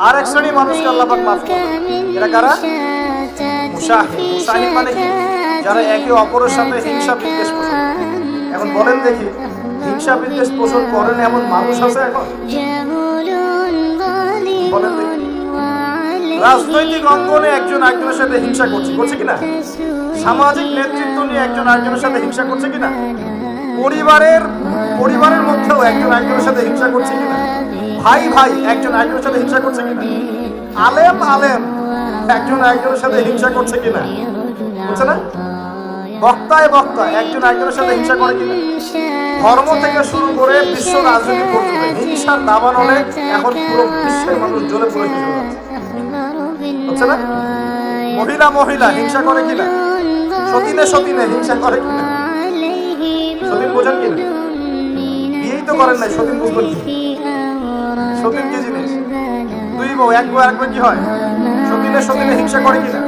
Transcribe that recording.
আর এক শ্রেণী মানুষকে আল্লাহ পাক মাফ করবেন। এরা কারা? মুশাহিদ। মুশাহিদ মানে কি? যারা একে অপরের সাথে হিংসা বিদ্বেষ পোষণ করে। এখন বলেন দেখি, হিংসা বিদ্বেষ পোষণ করেন এমন মানুষ আছে এখন? বলেন দেখি। রাজনৈতিক অঙ্গনে একজন আরেকজনের সাথে হিংসা করছে কিনা? সামাজিক নেতৃত্ব নিয়ে একজন আরেকজনের সাথে হিংসা করছে কিনা? পরিবারের মধ্যেও একজন আরেকজনের সাথে হিংসা করছে কিনা? ভাই একজন আরেকজনের সাথে হিংসা করছে কিনা? আলেম একজন আরেকজনের সাথে হিংসা করছে কিনা? বুঝছে না? বক্তা একজন আরেকজনের সাথে হিংসা করে কিনা? ধর্ম থেকে শুরু করে বিশ্ব রাজনীতি পর্যন্ত হিংসার দাবান হলে এখন পুরো বিশ্বের মানুষ জ্বলে পড়ে যাচ্ছে। বুঝছে না? মহিলা হিংসা করে কিনা? সতীনে হিংসা করে কিনা? সতীন বোঝেন কিনা? বিয়েই তো করেন নাই, সতীন বুঝবেন কি? সতীন কি জিনিস? দুই বউ এক বউ কি হয়? সতীনে হিংসা করে কিনা?